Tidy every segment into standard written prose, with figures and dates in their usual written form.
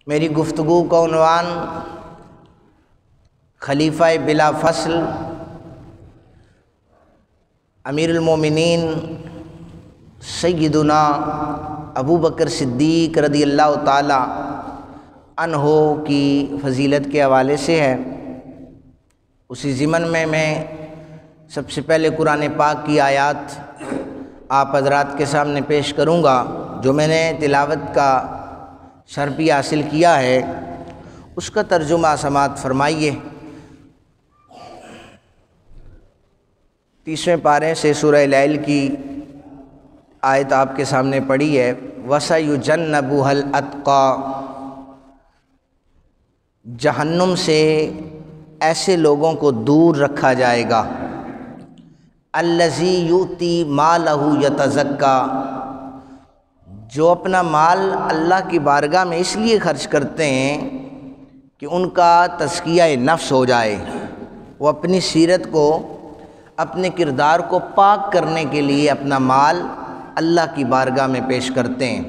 میری گفتگو کا عنوان خلیفہ بلا فصل امیر المومنین سیدنا ابو بکر صدیق رضی اللہ تعالی عنہ کی فضیلت کے حوالے سے ہے۔ اسی ضمن میں سب سے پہلے قرآن پاک کی آیات آپ حضرات کے سامنے پیش کروں گا۔ جو میں نے تلاوت کا شرفی حاصل کیا ہے اس کا ترجمہ سماعت فرمائیے۔ 30ویں پارے سے سورہ لیل کی آیت آپ کے سامنے پڑھی ہے۔ وَسَيُجَنَّبُهَا الْأَتْقَى، جہنم سے ایسے لوگوں کو دور رکھا جائے گا۔ الَّذِي يُؤْتِي مَالَهُ يَتَزَكَّى، جو اپنا مال اللہ کی بارگاہ میں اس لیے خرچ کرتے ہیں کہ ان کا تزکیہ نفس ہو جائے، وہ اپنی سیرت کو، اپنے کردار کو پاک کرنے کے لیے اپنا مال اللہ کی بارگاہ میں پیش کرتے ہیں۔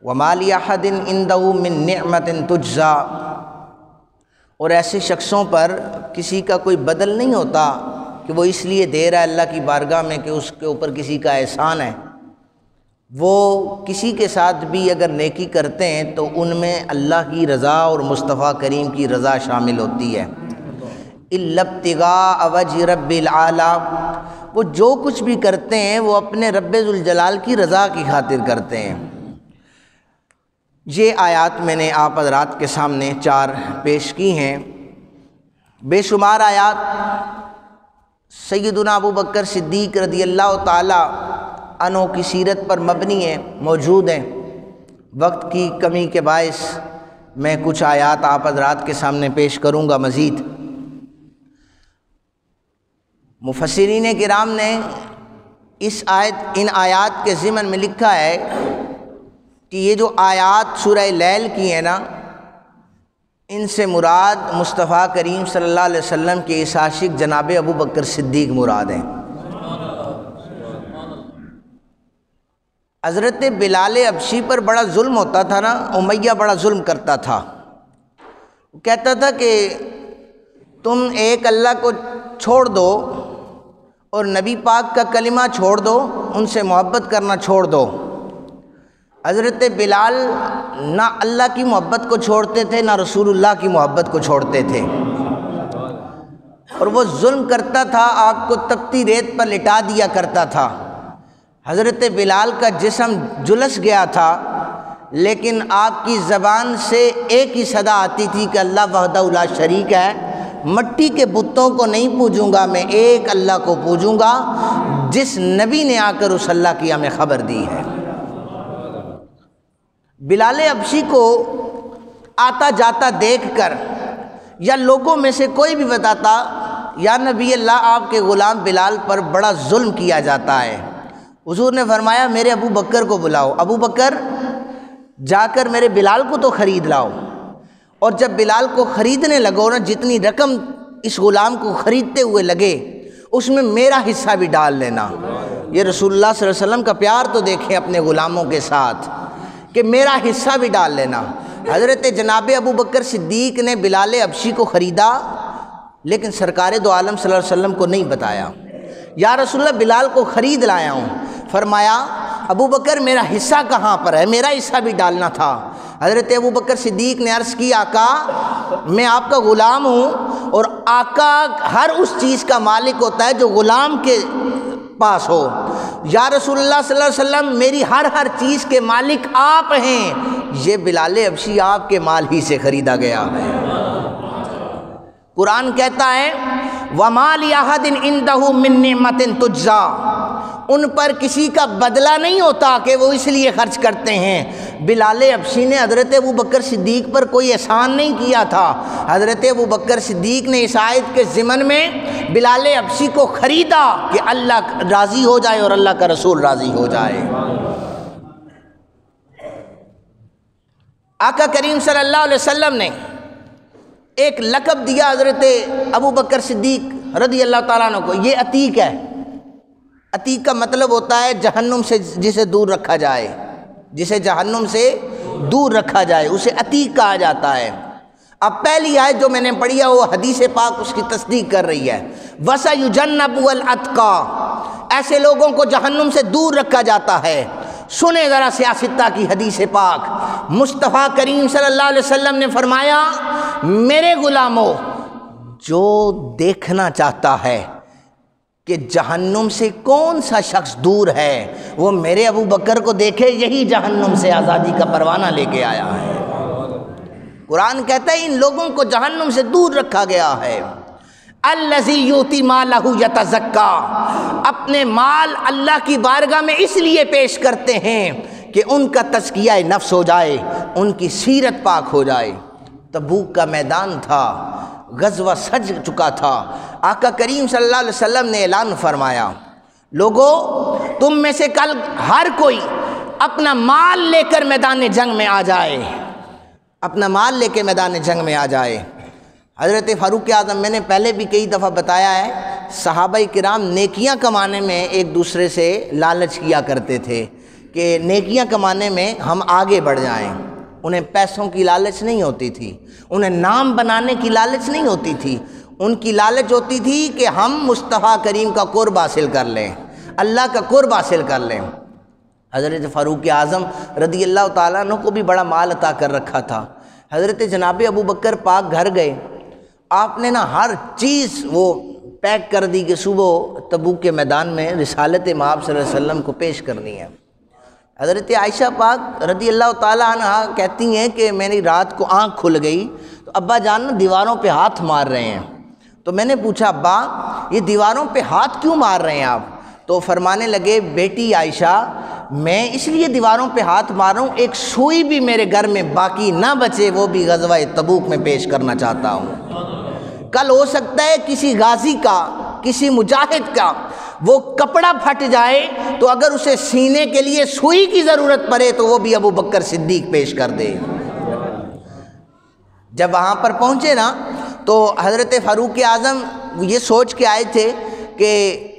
وَمَا لِأَحَدٍ عِندَهُ مِن نِعْمَةٍ تُجْزَىٰ، اور ایسے شخصوں پر کسی کا کوئی بدل نہیں ہوتا کہ وہ اس لیے دے رہا ہے اللہ کی بارگاہ میں کہ اس کے اوپر کسی کا احسان ہے۔ وہ کسی کے ساتھ بھی اگر نیکی کرتے ہیں تو ان میں اللہ کی رضا اور مصطفیٰ کریم کی رضا شامل ہوتی ہے۔ إِلَّا ابْتِغَاءَ وَجْهِ رَبِّ الْأَعْلَىٰ، وہ جو کچھ بھی کرتے ہیں وہ اپنے رب ذوالجلال کی رضا کی خاطر کرتے ہیں۔ یہ آیات میں نے آپ حضرات کے سامنے 4 پیش کی ہیں۔ بے شمار آیات سیدنا ابو بکر صدیق رضی اللہ تعالی عنہ کی سیرت پر مبنی ہیں، موجود ہیں۔ وقت کی کمی کے باعث میں کچھ آیات آپ حضرات کے سامنے پیش کروں گا مزید۔ مفسرین کرام نے ان آیات کے ضمن میں لکھا ہے کہ یہ جو آیات سورہ لیل کی ہیں نا، ان سے مراد مصطفیٰ کریم صلی اللہ علیہ وسلم کے اس عاشق جناب ابو بکر صدیق مراد ہیں۔ حضرت بلال حبشی پر بڑا ظلم ہوتا تھا نا، امیہ بڑا ظلم کرتا تھا۔ وہ کہتا تھا کہ تم ایک اللہ کو چھوڑ دو اور نبی پاک کا کلمہ چھوڑ دو، ان سے محبت کرنا چھوڑ دو۔ حضرت بلال نہ اللہ کی محبت کو چھوڑتے تھے نہ رسول اللہ کی محبت کو چھوڑتے تھے، اور وہ ظلم کرتا تھا، آگ کو تپتی ریت پر لٹا دیا کرتا تھا۔ حضرت بلال کا جسم جلس گیا تھا، لیکن آپ کی زبان سے ایک ہی صدا آتی تھی کہ اللہ وحدہ لا شریک ہے، مٹی کے بتوں کو نہیں پوجوں گا، میں ایک اللہ کو پوجوں گا جس نبی نے آ کر اس اللہ کی ہمیں خبر دی ہے۔ بلال حبشی کو آتا جاتا دیکھ کر یا لوگوں میں سے کوئی بھی بتاتا، یا نبی اللہ آپ کے غلام بلال پر بڑا ظلم کیا جاتا ہے۔ حضور نے فرمایا میرے ابو بکر کو بلاؤ، ابو بکر جا کر میرے بلال کو تو خرید لاؤ، اور جب بلال کو خریدنے لگو نا، جتنی رقم اس غلام کو خریدتے ہوئے لگے اس میں میرا حصہ بھی ڈال لینا۔ یہ رسول اللہ صلی اللہ علیہ وسلم کا پیار تو دیکھیں اپنے غلاموں کے ساتھ، کہ میرا حصہ بھی ڈال لینا۔ حضرت جناب ابو بکر صدیق نے بلال حبشی کو خریدا، لیکن سرکار دو عالم صلی اللہ علیہ وسلم کو نہیں بتایا۔ یا رسول اللہ بلال کو خرید لایا ہوں۔ فرمایا ابو بکر میرا حصہ کہاں پر ہے، میرا حصہ بھی ڈالنا تھا۔ حضرت ابو بکر صدیق نے عرض کی آقا میں آپ کا غلام ہوں، اور آقا ہر اس چیز کا مالک ہوتا ہے جو غلام کے پاس ہو۔ یا رسول اللہ صلی اللہ علیہ وسلم میری ہر چیز کے مالک آپ ہیں، یہ بلال حبشی آپ کے مال ہی سے خریدا گیا ہے۔ قرآن کہتا ہے وَمَا لِأَحَدٍ عِندَهُ مِن نِعْمَةٍ تُجْزَىٰ، ان پر کسی کا بدلہ نہیں ہوتا کہ وہ اس لیے خرچ کرتے ہیں۔ بلال حبشی نے حضرت ابو بکر صدیق پر کوئی احسان نہیں کیا تھا۔ حضرت ابو بکر صدیق نے اس آیت کے ضمن میں بلال حبشی کو خریدا کہ اللہ راضی ہو جائے اور اللہ کا رسول راضی ہو جائے۔ آقا کریم صلی اللہ علیہ وسلم نے ایک لقب دیا حضرت ابو بکر صدیق رضی اللہ تعالیٰ عنہ کو، یہ عتیق ہے۔ عتیق کا مطلب ہوتا ہے جہنم سے جسے دور رکھا جائے، جسے جہنم سے دور رکھا جائے، اسے عتیق کہا جاتا ہے۔ اب پہلی آیت جو میں نے پڑھی ہے وہ حدیث پاک اس کی تصدیق کر رہی ہے، وَسَيُجَنَّبُهُ الْأَتْقَى، ایسے لوگوں کو جہنم سے دور رکھا جاتا ہے۔ سنیں ذرا سیاستہ کی حدیث پاک، مصطفیٰ کریم صلی اللہ علیہ وسلم نے فرمایا، میرے غلاموں، جو دیکھنا چاہتا ہے کہ جہنم سے کون سا شخص دور ہے، وہ میرے ابو بکر کو دیکھے، یہی جہنم سے آزادی کا پروانہ لے کے آیا ہے۔ قرآن کہتا ہے ان لوگوں کو جہنم سے دور رکھا گیا ہے۔ الذی یؤتی مالہ یتزکا، اپنے مال اللہ کی بارگاہ میں اس لیے پیش کرتے ہیں کہ ان کا تزکیہ نفس ہو جائے، ان کی سیرت پاک ہو جائے۔ تبوک کا میدان تھا، غزوہ سج چکا تھا، آقا کریم صلی اللہ علیہ وسلم نے اعلان فرمایا، لوگو تم میں سے کل ہر کوئی اپنا مال لے کر میدان جنگ میں آ جائے، اپنا مال لے کے میدان جنگ میں آ جائے۔ حضرت فاروق اعظم، میں نے پہلے بھی کئی دفعہ بتایا ہے، صحابہ کرام نیکیاں کمانے میں ایک دوسرے سے لالچ کیا کرتے تھے کہ نیکیاں کمانے میں ہم آگے بڑھ جائیں۔ انہیں پیسوں کی لالچ نہیں ہوتی تھی، انہیں نام بنانے کی لالچ نہیں ہوتی تھی، ان کی لالچ ہوتی تھی کہ ہم مصطفیٰ کریم کا قرب حاصل کر لیں، اللہ کا قرب حاصل کر لیں۔ حضرت فاروق اعظم رضی اللہ تعالیٰ عنہ کو بھی بڑا مال عطا کر رکھا تھا۔ حضرت جناب ابو بکر پاک گھر گئے، آپ نے ہر چیز وہ پیک کر دی کہ صبح تبوک کے میدان میں رسالت مآب صلی اللہ علیہ وسلم کو پیش کرنی ہے۔ حضرت عائشہ پاک رضی اللہ تعالیٰ عنہ کہتی ہیں کہ میری رات کو آنکھ کھل گئی تو ابا جان دیواروں پہ ہاتھ مار رہے ہیں، تو میں نے پوچھا ابا یہ دیواروں پہ ہاتھ کیوں مار رہے ہیں آپ؟ تو فرمانے لگے، بیٹی عائشہ میں اس لیے دیواروں پہ ہاتھ مار رہا ہوں، ایک سوئی بھی میرے گھر میں باقی نہ بچے، وہ بھی غزوہ تبوک میں پیش کرنا چاہتا ہوں۔ کل ہو سکتا ہے کسی غازی کا، کسی مجاہد کا وہ کپڑا پھٹ جائے تو اگر اسے سینے کے لیے سوئی کی ضرورت پڑے تو وہ بھی ابو بکر صدیق پیش کر دے۔ جب وہاں پر پہنچے نا تو حضرت فاروق اعظم یہ سوچ کے آئے تھے کہ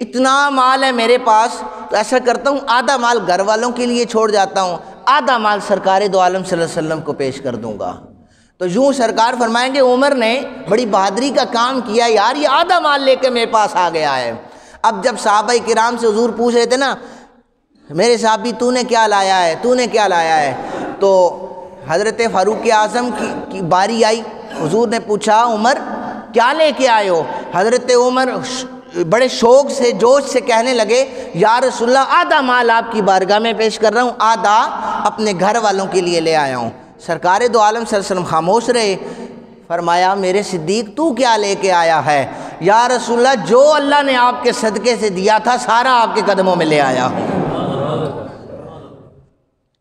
اتنا مال ہے میرے پاس، تو ایسا کرتا ہوں آدھا مال گھر والوں کے لیے چھوڑ جاتا ہوں، آدھا مال سرکار دو عالم صلی اللہ علیہ وسلم کو پیش کر دوں گا۔ تو یوں سرکار فرمائیں گے عمر نے بڑی بہادری کا کام کیا یار، یہ آدھا مال لے کے میرے پاس آ گیا ہے۔ اب جب صحابہ کرام سے حضور پوچھ رہے تھے نا، میرے صحابی تو نے کیا لایا ہے، تو نے کیا لایا ہے، تو حضرت فاروق اعظم کی باری آئی، حضور نے پوچھا عمر کیا لے کے آئے ہو؟ حضرت عمر بڑے شوق سے جوش سے کہنے لگے، یا رسول اللہ آدھا مال آپ کی بارگاہ میں پیش کر رہا ہوں، آدھا اپنے گھر والوں کے لیے لے آیا ہوں۔ سرکار دو عالم صلی اللہ علیہ وسلم خاموش رہے۔ فرمایا میرے صدیق تو کیا لے کے آیا ہے؟ یا رسول اللہ جو اللہ نے آپ کے صدقے سے دیا تھا سارا آپ کے قدموں میں لے آیا ہوں۔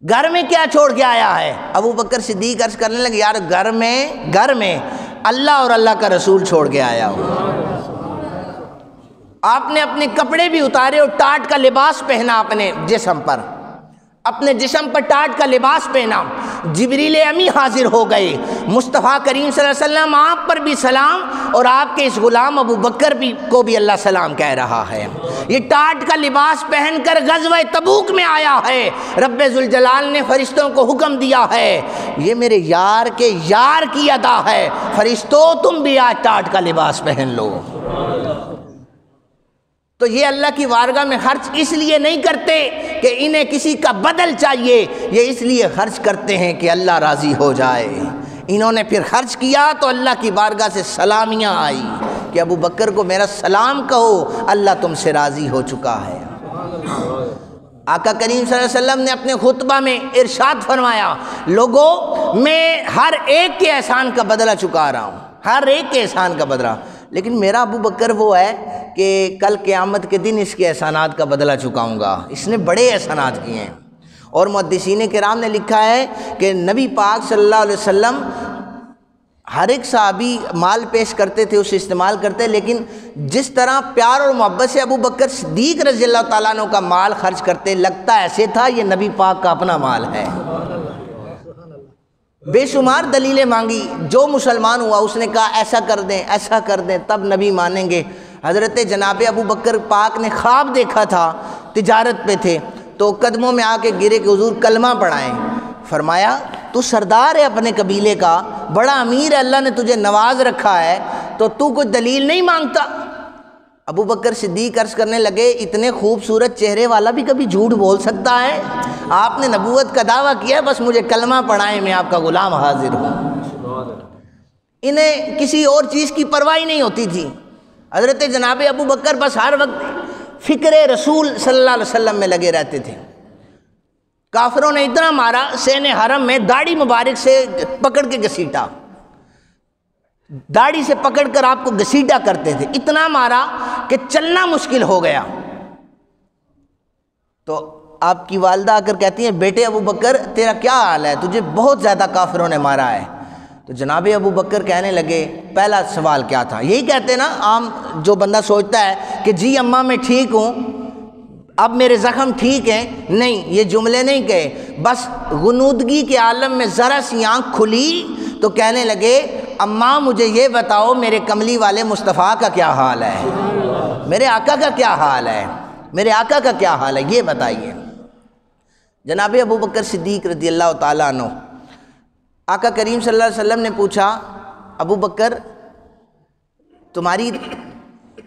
گھر میں کیا چھوڑ کے آیا ہے؟ ابو بکر صدیق عرض کرنے لگے، یار گھر میں اللہ اور اللہ کا رسول چھوڑ کے آیا ہوں۔ آپ نے اپنے کپڑے بھی اتارے اور ٹاٹ کا لباس پہنا، اپنے جسم پر ٹاٹ کا لباس پہنا۔ جبریل امی حاضر ہو گئے، مصطفیٰ کریم صلی اللہ علیہ وسلم آپ پر بھی سلام اور آپ کے اس غلام ابو بکر کو بھی اللہ سلام کہہ رہا ہے۔ یہ ٹاٹ کا لباس پہن کر غزوہ تبوک میں آیا ہے۔ رب ذوالجلال نے فرشتوں کو حکم دیا ہے، یہ میرے یار کے یار کی ادا ہے، فرشتوں تم بھی آج ٹاٹ کا لباس پہن لو۔ تو یہ اللہ کی بارگاہ میں خرچ اس لیے نہیں کرتے کہ انہیں کسی کا بدل چاہیے، یہ اس لیے خرچ کرتے ہیں کہ اللہ راضی ہو جائے۔ انہوں نے پھر خرچ کیا تو اللہ کی بارگاہ سے سلامیاں آئی کہ ابو بکر کو میرا سلام کہو، اللہ تم سے راضی ہو چکا ہے۔ آقا کریم صلی اللہ علیہ وسلم نے اپنے خطبہ میں ارشاد فرمایا، لوگو میں ہر ایک کے احسان کا بدلہ چکا رہا ہوں، ہر ایک کے احسان کا بدلہ، لیکن میرا ابو بکر وہ ہے کہ کل قیامت کے دن اس کے احسانات کا بدلہ چکاؤں گا، اس نے بڑے احسانات کیے ہیں۔ اور محدثین کرام نے لکھا ہے کہ نبی پاک صلی اللہ علیہ وسلم ہر ایک صحابی مال پیش کرتے تھے، اسے استعمال کرتے، لیکن جس طرح پیار اور محبت سے ابو بکر صدیق رضی اللہ تعالیٰ عنہ کا مال خرچ کرتے، لگتا ایسے تھا یہ نبی پاک کا اپنا مال ہے۔ بے شمار دلیلیں مانگی، جو مسلمان ہوا اس نے کہا ایسا کر دیں ایسا کر دیں تب نبی مانیں گے۔ حضرت جناب ابو بکر پاک نے خواب دیکھا تھا، تجارت پہ تھے، تو قدموں میں آ کے گرے کہ حضور کلمہ پڑھائیں۔ فرمایا تو سردار ہے اپنے قبیلے کا، بڑا امیر ہے، اللہ نے تجھے نواز رکھا ہے، تو کوئی دلیل نہیں مانگتا؟ ابو بکر صدیق عرض کرنے لگے اتنے خوبصورت چہرے والا بھی کبھی جھوٹ بول سکتا ہے؟ آپ نے نبوت کا دعویٰ کیا، بس مجھے کلمہ پڑھائیں، میں آپ کا غلام حاضر ہوں۔ انہیں کسی اور چیز کی پرواہ نہیں ہوتی تھی۔ حضرت جناب ابو بکر بس ہر وقت فکر رسول صلی اللہ علیہ وسلم میں لگے رہتے تھے۔ کافروں نے اتنا مارا، سین حرم میں داڑھی مبارک سے پکڑ کے گھسیٹا، داڑھی سے پکڑ کر آپ کو گھسیٹا کرتے تھے، اتنا مارا کہ چلنا مشکل ہو گیا۔ تو آپ کی والدہ آ کر کہتی ہیں بیٹے ابو بکر تیرا کیا حال ہے، تجھے بہت زیادہ کافروں نے مارا ہے۔ تو جناب ابو بکر کہنے لگے پہلا سوال کیا تھا؟ یہی کہتے نا عام جو بندہ سوچتا ہے کہ جی اماں میں ٹھیک ہوں، اب میرے زخم ٹھیک ہیں، نہیں، یہ جملے نہیں کہے، بس غنودگی کے عالم میں ذرا سی آنکھ کھلی تو کہنے لگے اماں مجھے یہ بتاؤ میرے کملی والے مصطفیٰ کا کیا حال ہے، میرے آقا کا کیا حال ہے، میرے آقا کا کیا حال ہے، یہ بتائیے۔ جناب ابو بکر صدیق رضی اللہ تعالیٰ عنہ، آقا کریم صلی اللہ علیہ وسلم نے پوچھا ابو بکر تمہاری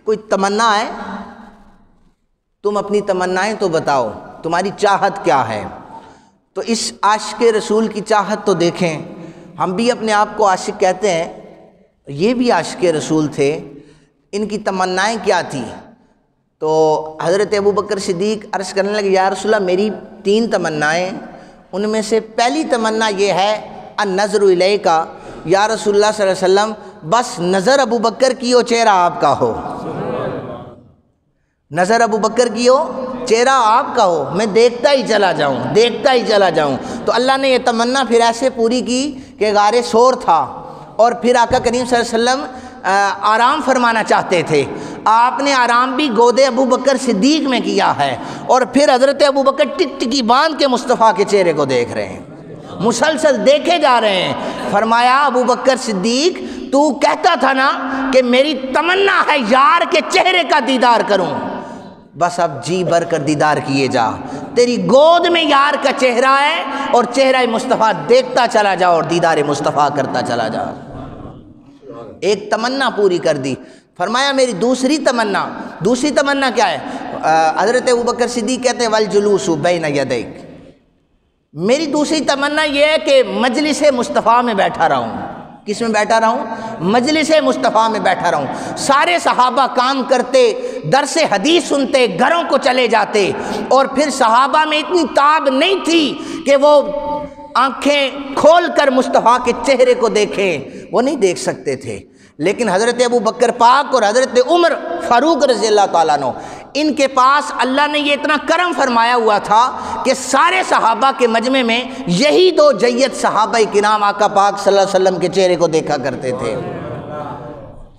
کوئی تمنا ہے؟ تم اپنی تمنائیں تو بتاؤ، تمہاری چاہت کیا ہے؟ تو اس عاشق رسول کی چاہت تو دیکھیں، ہم بھی اپنے آپ کو عاشق کہتے ہیں، یہ بھی عاشق رسول تھے، ان کی تمنائیں کیا تھی؟ تو حضرت ابو بکر صدیق عرض کرنے لگے یا رسول اللہ میری 3 تمنائیں، ان میں سے پہلی تمنا یہ ہے النظر الیک، یا رسول اللہ صلی اللہ علیہ وسلم بس نظر ابو بکر کی ہو، چہرہ آپ کا ہو، نظر ابو بکر کی ہو، چہرہ آپ کا ہو، میں دیکھتا ہی چلا جاؤں، دیکھتا ہی چلا جاؤں۔ تو اللہ نے یہ تمنا پھر ایسے پوری کی کہ غار ثور تھا، اور پھر آقا کریم صلی اللہ علیہ وسلم آرام فرمانا چاہتے تھے، آپ نے آرام بھی گود ابو بکر صدیق میں کیا ہے، اور پھر حضرت ابو بکر ٹک ٹکی باندھ کے مصطفیٰ کے چہرے کو دیکھ رہے ہیں، مسلسل دیکھے جا رہے ہیں۔ فرمایا ابو بکر صدیق تو کہتا تھا نا کہ میری تمنا ہے یار کے چہرے کا دیدار کروں، بس اب جی بھر کر دیدار کیے جا، تیری گود میں یار کا چہرہ ہے، اور چہرہ مصطفیٰ دیکھتا چلا جا اور دیدار مصطفیٰ کرتا چلا جا۔ ایک تمنا پوری کر دی۔ فرمایا میری دوسری تمنا کیا ہے؟ حضرت ابوبکر صدیق کہتے ہیں والجلوس بین یدیک، میری دوسری تمنا یہ ہے کہ مجلس مصطفیٰ میں بیٹھا رہوں۔ کس میں بیٹھا رہوں؟ مجلس مصطفیٰ میں بیٹھا رہوں۔ سارے صحابہ کام کرتے، درس حدیث سنتے، گھروں کو چلے جاتے، اور پھر صحابہ میں اتنی تاب نہیں تھی کہ وہ آنکھیں کھول کر مصطفیٰ کے چہرے کو دیکھیں، وہ نہیں دیکھ سکتے تھے۔ لیکن حضرت ابو بکر پاک اور حضرت عمر فاروق رضی اللہ تعالیٰ عنہ، ان کے پاس اللہ نے یہ اتنا کرم فرمایا ہوا تھا کہ سارے صحابہ کے مجمع میں یہی 2 جید صحابہ کرام آقا پاک صلی اللہ علیہ وسلم کے چہرے کو دیکھا کرتے تھے۔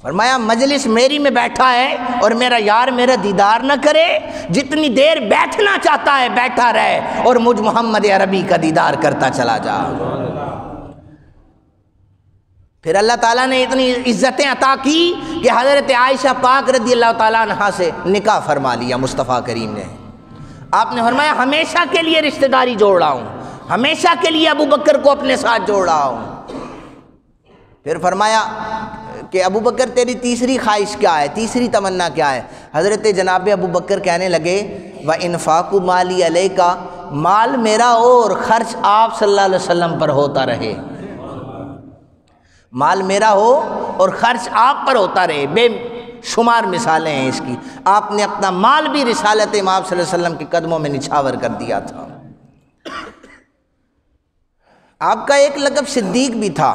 فرمایا مجلس میری میں بیٹھا ہے اور میرا یار میرا دیدار نہ کرے، جتنی دیر بیٹھنا چاہتا ہے بیٹھا رہے، اور مجھ محمد عربی کا دیدار کرتا چلا جا۔ پھر اللہ تعالیٰ نے اتنی عزتیں عطا کی کہ حضرت عائشہ پاک رضی اللہ تعالیٰ عنہا سے نکاح فرما لیا مصطفیٰ کریم نے۔ آپ نے فرمایا ہمیشہ کے لیے رشتہ داری جوڑ رہا ہوں، ہمیشہ کے لیے ابو بکر کو اپنے ساتھ جوڑ رہا ہوں۔ پھر فرمایا کہ ابو بکر تیری تیسری خواہش کیا ہے، تیسری تمنا کیا ہے؟ حضرت جناب ابو بکر کہنے لگے وَإِنفَاقُ مَالِي عَلَيْكَ، مال میرا ہو اور خرچ آپ صلی اللہ علیہ وسلم پر ہوتا رہے، مال میرا ہو اور خرچ آپ پر ہوتا رہے۔ بے شمار مثالیں ہیں اس کی، آپ نے اپنا مال بھی رسالت امام صلی اللہ علیہ وسلم کے قدموں میں نچھاور کر دیا تھا۔ آپ کا ایک لقب صدیق بھی تھا،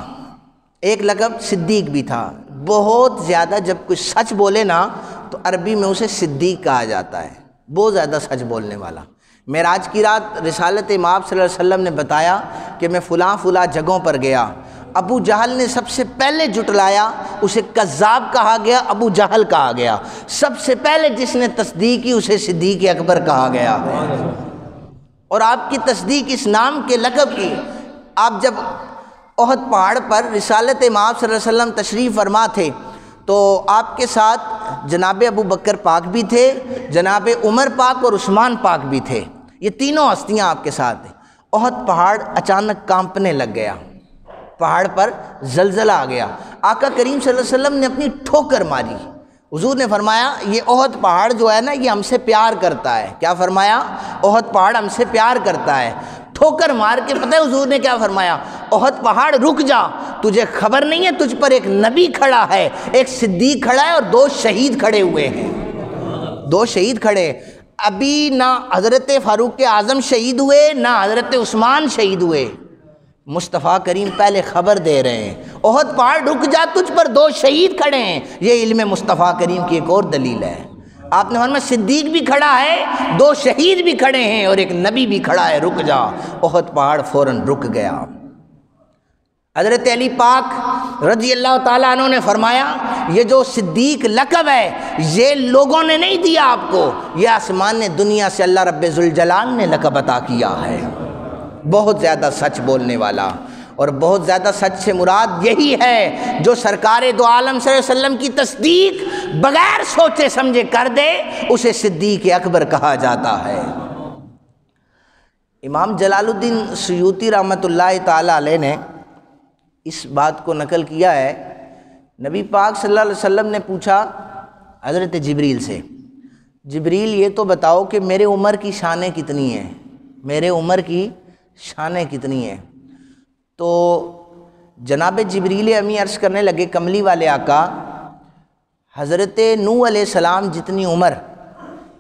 ایک لقب صدیق بھی تھا۔ بہت زیادہ جب کوئی سچ بولے نا تو عربی میں اسے صدیق کہا جاتا ہے، بہت زیادہ سچ بولنے والا۔ معراج کی رات رسالت امام صلی اللہ علیہ وسلم نے بتایا کہ میں فلاں فلاں جگہوں پر گیا، ابو جہل نے سب سے پہلے جھٹلایا، اسے کذاب کہا گیا، ابو جہل کہا گیا۔ سب سے پہلے جس نے تصدیق کی اسے صدیق اکبر کہا گیا، اور آپ کی تصدیق اس نام کے لقب کی۔ آپ جب احد پہاڑ پر رسالت امام صلی اللہ علیہ وسلم تشریف فرما تھے تو آپ کے ساتھ جناب ابو بکر پاک بھی تھے، جناب عمر پاک اور عثمان پاک بھی تھے، یہ تینوں ہستیاں آپ کے ساتھ ہیں۔ احد پہاڑ اچانک کانپنے لگ گیا، پہاڑ پر زلزلہ آ گیا۔ آقا کریم صلی اللہ علیہ وسلم نے اپنی ٹھوکر ماری۔ حضور نے فرمایا یہ احد پہاڑ جو ہے نا یہ ہم سے پیار کرتا ہے۔ کیا فرمایا؟ احد پہاڑ ہم سے پیار کرتا ہے۔ ٹھوکر مار کے پتہ ہے حضور نے کیا فرمایا؟ احد پہاڑ رک جا، تجھے خبر نہیں ہے تجھ پر ایک نبی کھڑا ہے، ایک صدیق کھڑا ہے اور 2 شہید کھڑے ہوئے ہیں۔ 2 شہید کھڑے، ابھی نہ حضرت فاروق اعظم شہید ہوئے نہ حضرت عثمان شہید ہوئے، مصطفیٰ کریم پہلے خبر دے رہے ہیں احد پہاڑ رک جا، تجھ پر 2 شہید کھڑے ہیں۔ یہ علم مصطفیٰ کریم کی ایک اور دلیل ہے۔ آپ نے فرمایا صدیق بھی کھڑا ہے، 2 شہید بھی کھڑے ہیں اور ایک نبی بھی کھڑا ہے، رک جا۔ احد پہاڑ فوراً رک گیا۔ حضرت علی پاک رضی اللہ تعالیٰ عنہ نے فرمایا یہ جو صدیق لقب ہے یہ لوگوں نے نہیں دیا آپ کو، یہ آسمان نے دنیا سے اللہ رب ذوالجلال نے لقب عطا کیا ہے۔ بہت زیادہ سچ بولنے والا، اور بہت زیادہ سچ سے مراد یہی ہے جو سرکار دو عالم صلی اللہ علیہ وسلم کی تصدیق بغیر سوچے سمجھے کر دے، اسے صدیق اکبر کہا جاتا ہے۔ امام جلال الدین سیوطی رحمۃ اللہ تعالیٰ علیہ نے اس بات کو نقل کیا ہے، نبی پاک صلی اللہ علیہ وسلم نے پوچھا حضرت جبریل سے، جبریل یہ تو بتاؤ کہ میرے عمر کی شانیں کتنی ہیں، میرے عمر کی شانیں کتنی ہیں؟ تو جناب جبریل امی عرض کرنے لگے کملی والے آقا، حضرت نوح علیہ السلام جتنی عمر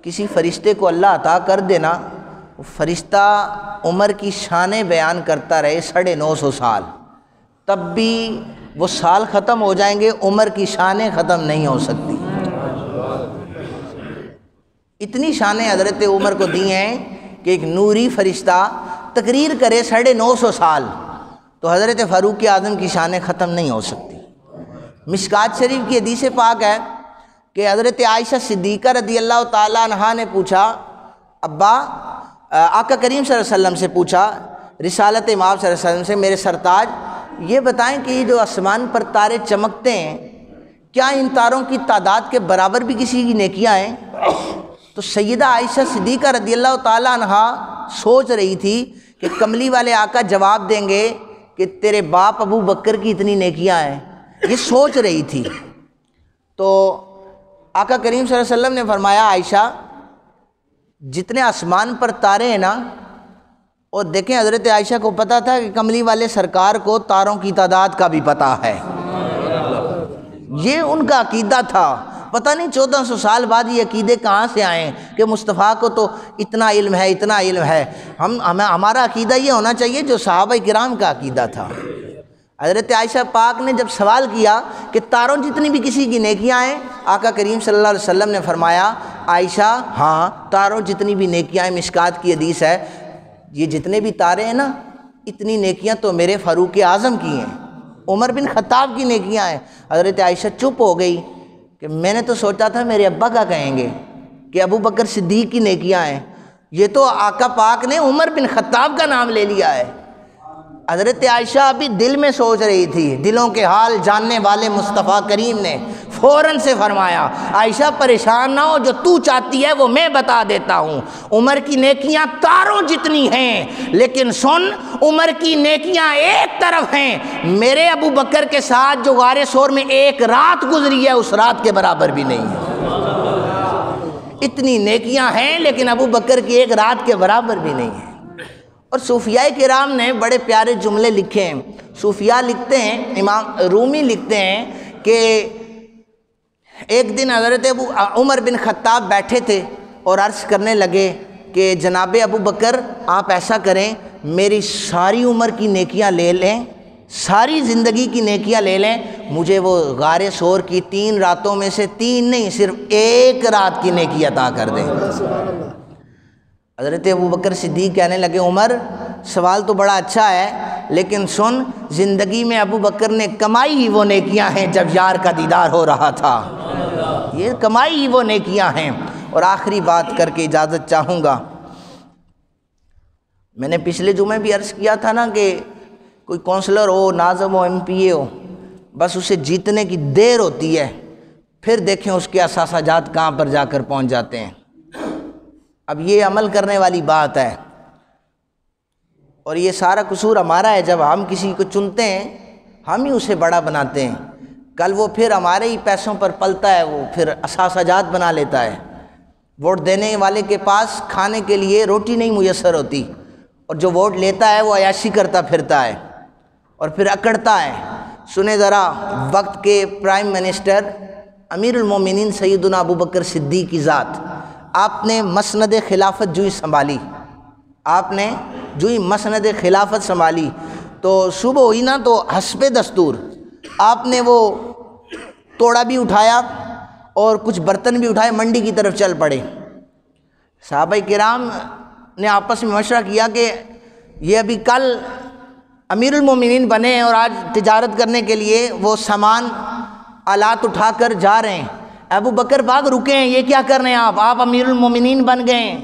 کسی فرشتے کو اللہ عطا کر دینا، وہ فرشتہ عمر کی شانیں بیان کرتا رہے 950 سال، تب بھی وہ سال ختم ہو جائیں گے، عمر کی شانیں ختم نہیں ہو سکتی۔ اتنی شانیں حضرت عمر کو دی ہیں کہ ایک نوری فرشتہ تقریر کرے 950 سال تو حضرت فاروق اعظم کی شانیں ختم نہیں ہو سکتی۔ مشکات شریف کی حدیث پاک ہے کہ حضرت عائشہ صدیقہ رضی اللہ تعالیٰ عنہا نے پوچھا، ابا آقا کریم صلی اللہ علیہ وسلم سے پوچھا، رسالت امام صلی اللہ علیہ وسلم سے، میرے سرتاج یہ بتائیں کہ یہ جو آسمان پر تارے چمکتے ہیں کیا ان تاروں کی تعداد کے برابر بھی کسی کی نیکیاں ہیں؟ تو سیدہ عائشہ صدیقہ رضی اللہ تعالیٰ عنہا سوچ رہی تھی کہ کملی والے آقا جواب دیں گے کہ تیرے باپ ابو بکر کی اتنی نیکیاں ہیں، یہ سوچ رہی تھی۔ تو آقا کریم صلی اللہ علیہ وسلم نے فرمایا عائشہ جتنے آسمان پر تارے ہیں نا، اور دیکھیں حضرت عائشہ کو پتہ تھا کہ کملی والے سرکار کو تاروں کی تعداد کا بھی پتہ ہے، یہ ان کا عقیدہ تھا۔ پتہ نہیں 1400 سال بعد یہ عقیدے کہاں سے آئیں کہ مصطفیٰ کو تو اتنا علم ہے، اتنا علم ہے۔ ہمارا عقیدہ یہ ہونا چاہیے جو صحابہ کرام کا عقیدہ تھا۔ حضرت عائشہ پاک نے جب سوال کیا کہ تاروں جتنی بھی کسی کی نیکیاں ہیں، آقا کریم صلی اللہ علیہ وسلم نے فرمایا عائشہ ہاں تاروں جتنی بھی نیکیاں ہیں، مشکات کی حدیث ہے، یہ جتنے بھی تارے ہیں نا اتنی نیکیاں تو میرے فاروق اعظم کی ہیں، عمر بن خطاب کی نیکیاں ہیں۔ حضرت عائشہ چپ ہو گئی کہ میں نے تو سوچا تھا میرے ابا کا کہیں گے کہ ابو بکر صدیق کی نیکیاں ہیں، یہ تو آقا پاک نے عمر بن خطاب کا نام لے لیا ہے۔ حضرت عائشہ ابھی دل میں سوچ رہی تھی، دلوں کے حال جاننے والے مصطفیٰ کریم نے فوراً سے فرمایا عائشہ پریشان نہ ہو، جو تو چاہتی ہے وہ میں بتا دیتا ہوں۔ عمر کی نیکیاں تاروں جتنی ہیں، لیکن سن عمر کی نیکیاں ایک طرف ہیں، میرے ابو بکر کے ساتھ جو غار ثور میں ایک رات گزری ہے اس رات کے برابر بھی نہیں ہے۔ اتنی نیکیاں ہیں لیکن ابو بکر کی ایک رات کے برابر بھی نہیں ہے۔ اور صوفیاء کرام نے بڑے پیارے جملے لکھے ہیں۔ صوفیاء لکھتے ہیں، امام رومی لکھتے ہیں کہ ایک دن حضرت عمر بن خطاب بیٹھے تھے اور عرض کرنے لگے کہ جناب ابو بکر آپ ایسا کریں، میری ساری عمر کی نیکیاں لے لیں، ساری زندگی کی نیکیاں لے لیں، مجھے وہ غار ثور کی 3 راتوں میں سے 3 نہیں صرف 1 رات کی نیکی عطا کر دیں۔ حضرت ابو بکر صدیق کہنے لگے عمر سوال تو بڑا اچھا ہے لیکن سن، زندگی میں ابو بکر نے کمائی ہی وہ نیکیاں ہیں جب یار کا دیدار ہو رہا تھا، یہ کمائی ہی وہ نیکیاں ہیں۔ اور آخری بات کر کے اجازت چاہوں گا، میں نے پچھلے جمعے بھی عرض کیا تھا نا کہ کوئی کونسلر ہو، ناظم ہو، ایم پی اے ہو، بس اسے جیتنے کی دیر ہوتی ہے، پھر دیکھیں اس کے اثاثہ جات کہاں پر جا کر پہنچ جاتے ہیں۔ اب یہ عمل کرنے والی بات ہے، اور یہ سارا قصور ہمارا ہے، جب ہم کسی کو چنتے ہیں ہم ہی اسے بڑا بناتے ہیں، کل وہ پھر ہمارے ہی پیسوں پر پلتا ہے، وہ پھر اثاثجات بنا لیتا ہے، ووٹ دینے والے کے پاس کھانے کے لیے روٹی نہیں میسر ہوتی، اور جو ووٹ لیتا ہے وہ عیاشی کرتا پھرتا ہے اور پھر اکڑتا ہے۔ سنیں ذرا وقت کے پرائم منسٹر امیر المومنین سیدنا ابو بکر صدیق کی ذات، آپ نے مسند خلافت جوئی سنبھالی، آپ نے جوئی مسند خلافت سنبھالی تو صبح ہوئی نا تو حسب دستور آپ نے وہ توڑا بھی اٹھایا اور کچھ برتن بھی اٹھائے، منڈی کی طرف چل پڑے۔ صحابہ کرام نے آپس میں مشورہ کیا کہ یہ ابھی کل امیر المومنین بنے اور آج تجارت کرنے کے لیے وہ سامان آلات اٹھا کر جا رہے ہیں، ابو بکر باغ رکے ہیں، یہ کیا کر رہے ہیں آپ امیر المومنین بن گئے ہیں،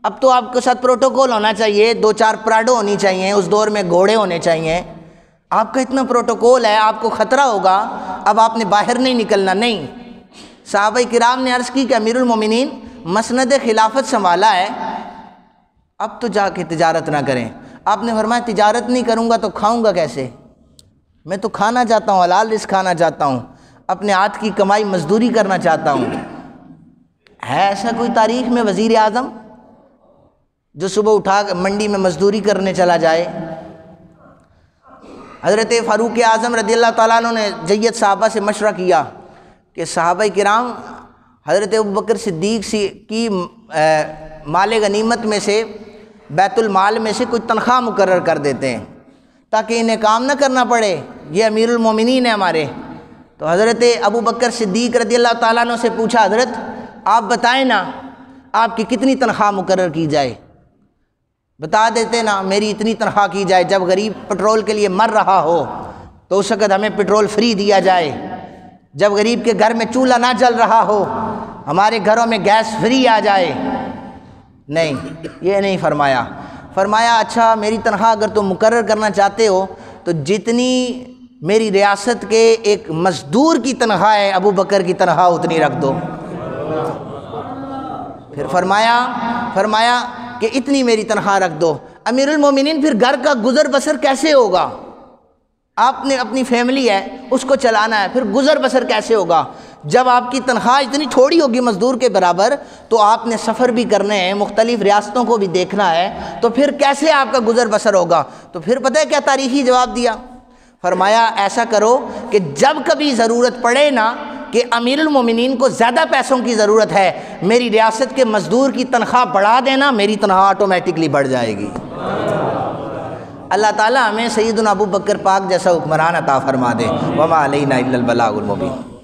اب تو آپ کے ساتھ پروٹوکول ہونا چاہیے، 2-4 پراڈو ہونی چاہیے، اس دور میں گھوڑے ہونے چاہیے، آپ کا اتنا پروٹوکول ہے، آپ کو خطرہ ہوگا، اب آپ نے باہر نہیں نکلنا۔ نہیں، صحابہ کرام نے عرض کی کہ امیر المومنین مسند خلافت سنبھالا ہے، اب تو جا کے تجارت نہ کریں۔ آپ نے فرمایا تجارت نہیں کروں گا تو کھاؤں گا کیسے، میں تو کھانا چاہتا ہوں، حلال رزق کھانا چاہتا ہوں، اپنے ہاتھ کی کمائی مزدوری کرنا چاہتا ہوں۔ ہے ایسا کوئی تاریخ میں وزیر اعظم جو صبح اٹھا منڈی میں مزدوری کرنے چلا جائے؟ حضرت فاروق اعظم رضی اللہ تعالیٰ عنہ نے جید صحابہ سے مشورہ کیا کہ صحابہ کرام حضرت ابوبکر صدیق کی مال غنیمت میں سے، بیت المال میں سے کچھ تنخواہ مقرر کر دیتے ہیں تاکہ انہیں کام نہ کرنا پڑے، یہ امیر المومنین ہیں ہمارے۔ تو حضرت ابوبکر صدیق رضی اللہ تعالیٰ عنہ سے پوچھا حضرت آپ بتائیں نا آپ کی کتنی تنخواہ مقرر کی جائے، بتا دیتے نا میری اتنی تنخواہ کی جائے، جب غریب پٹرول کے لیے مر رہا ہو تو اس وقت ہمیں پٹرول فری دیا جائے، جب غریب کے گھر میں چولہا نہ جل رہا ہو ہمارے گھروں میں گیس فری آ جائے۔ نہیں، یہ نہیں فرمایا۔ فرمایا اچھا میری تنخواہ اگر تم مقرر کرنا چاہتے ہو تو جتنی میری ریاست کے ایک مزدور کی تنخواہ ہے ابو بکر کی تنخواہ اتنی رکھ دو۔ پھر فرمایا کہ اتنی میری تنخواہ رکھ دو۔ امیر المومنین پھر گھر کا گزر بسر کیسے ہوگا؟ آپ نے اپنی فیملی ہے اس کو چلانا ہے، پھر گزر بسر کیسے ہوگا؟ جب آپ کی تنخواہ اتنی تھوڑی ہوگی مزدور کے برابر تو آپ نے سفر بھی کرنے ہیں، مختلف ریاستوں کو بھی دیکھنا ہے، تو پھر کیسے آپ کا گزر بسر ہوگا؟ تو پھر پتہ ہے کیا تاریخی جواب دیا؟ فرمایا ایسا کرو کہ جب کبھی ضرورت پڑے نا کہ امیر المومنین کو زیادہ پیسوں کی ضرورت ہے، میری ریاست کے مزدور کی تنخواہ بڑھا دینا، میری تنخواہ آٹومیٹکلی بڑھ جائے گی۔ اللہ تعالیٰ ہمیں سیدنا ابو بکر پاک جیسا حکمران عطا فرما دے۔ وما علینا الا البلاغ المبین۔